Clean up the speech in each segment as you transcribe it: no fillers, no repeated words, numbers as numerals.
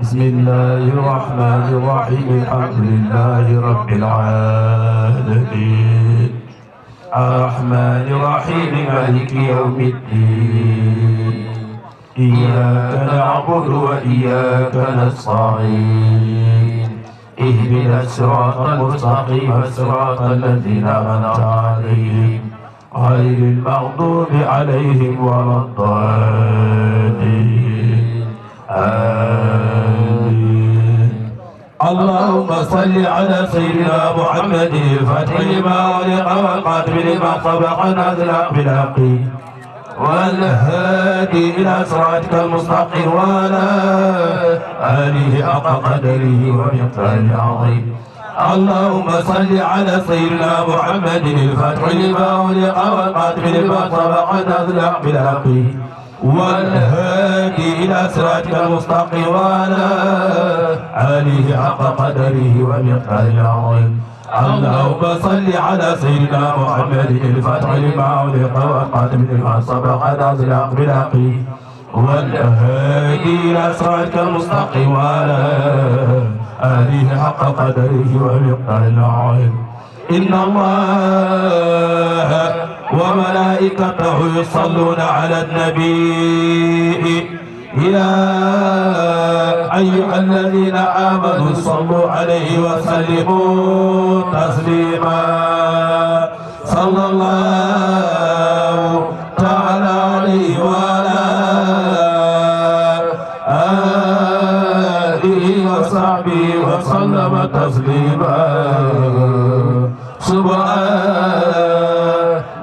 بسم الله الرحمن الرحيم الحمد لله رب العالمين الرحمن الرحيم مالك يوم الدين إياك نعبد وإياك نستعين اهدنا الصراط المستقيم صراط الذين أنعمت عليهم غير المغضوب عليهم ولا الضالين آمين. اللهم صل على سيدنا محمد الفاتح لما أغلق والخاتم لما سبق نازل بالحق والهادي إلى صراطك المستقيم وعلى آله حق قدره ومقداره العظيم. اللهم صل على سيدنا محمد الفاتح لما أغلق والخاتم لما سبق نازل بالحق والهادي إلى صراطك المستقيم وعلى آله حق قدره ومقداره العظيم. اللهم صل على سيدنا محمد الفاتح لما أغلق والخاتم لما سبق نازل بالحق والهادي إلى صراطك المستقيم وعلى آله حق قدره ومقداره العظيم. إن الله وملائكته يصلون على النبي يا أيها الذين آمنوا صلوا عليه وسلموا تسليما. صلى الله تعالى عليه وعلى آله وصحبه وسلم تسليما. سبحان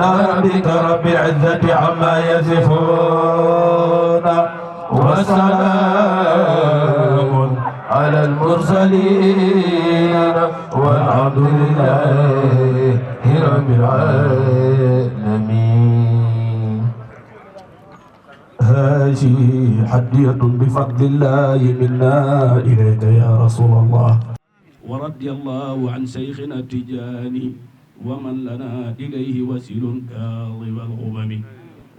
ربك رب العزة عما يصفون وسلام على المرسلين والحمد لله رب العالمين. هذه حدية بفضل الله منا إليك يا رسول الله. ورضي الله عن شيخنا التجاني ومن لنا إليه وسيل كاظم الغمم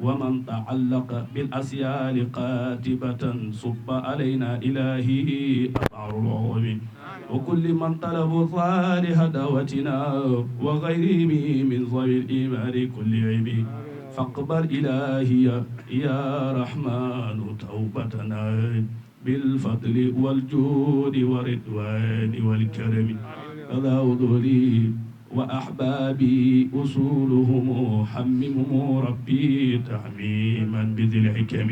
ومن تعلق بالأسيال قاتبة صب علينا إلهي أبعر العظم وكل من طلب صالح دعوتنا وغيره من ذوي الإيمان كل عيب فاقبل إلهي يا رحمن توبتنا بالفضل والجود والرضوان والكرم كذا وذولي وأحبابي أصولهم حممهم ربي تحميما بذي الحكم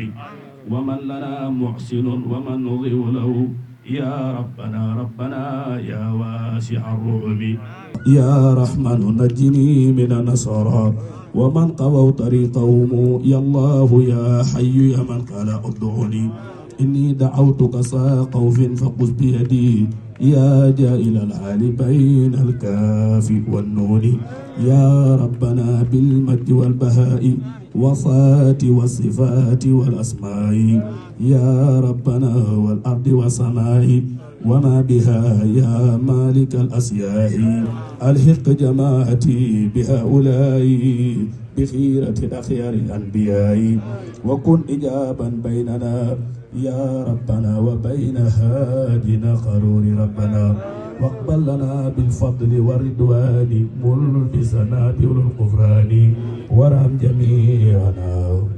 ومن لنا محسن ومن نضيء له يا ربنا ربنا يا واسع الرحم يا رحمن نجني من النصارى ومن قووا طريقهم يا الله يا حي يا من قال ادعوني إني دعوتك ساقوف فقس بيدي يا جائل العالي بين الكاف والنون يا ربنا بالمجد والبهاء والصفات والصفات والأسماء يا ربنا والأرض والسماء وما بها يا مالك الأسياء ألحق جماعتي بهؤلاء بخيرة الأخيار الأنبياء وكن إجابا بيننا يا ربنا وبين هادنا قرور ربنا واقبل لنا بالفضل والرضوان ملبسنا بول الغفران وارحم جميعنا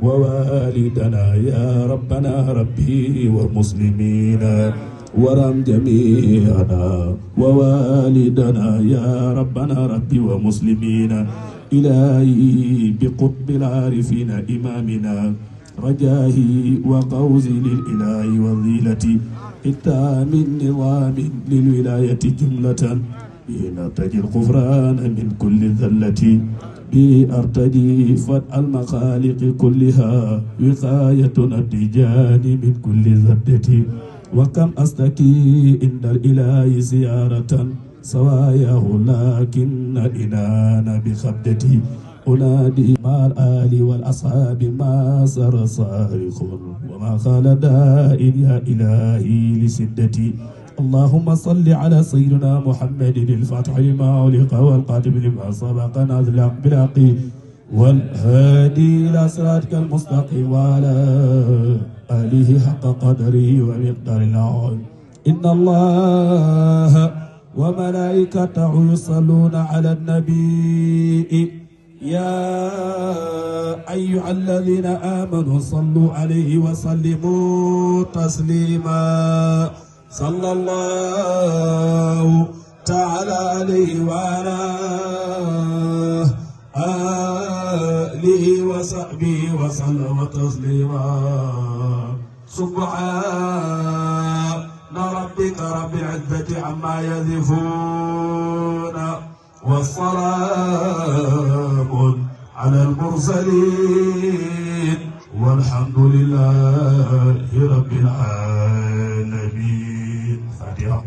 ووالدنا يا ربنا ربي والمسلمين وارحم جميعنا ووالدنا يا ربنا ربي ومسلمين إلهي بقطب العارفين إمامنا رجاهي وقوزي للإله والذيلة إتام النظام للولاية جملة بنرتجي الغفران من كل ذلة بأرتجي فتح المخالق كلها وقايتنا التجان من كل ذبة وكم أستكي عند الإله زيارة سواياه لكن الإنان بخبدتي أنادي مع الآل والأصحاب ما سر صارخ وما خال داء يا إلهي لسدتي اللهم صل على سيدنا محمد الفاتح لما علق والقاتم لما سبق نازل بالحق والهادي إلى صراطك المستقيم وعلى آله حق قدره ومقدار العظيم إن الله وملائكته يصلون على النبي يا أيها الذين آمنوا صلوا عليه وسلموا تسليما صلى الله تعالى عليه وعلى آله وصحبه وسلم تسليما سبحان ربك رب العزة عما يصفون والسلام على المرسلين والحمد لله رب العالمين. فاتحة.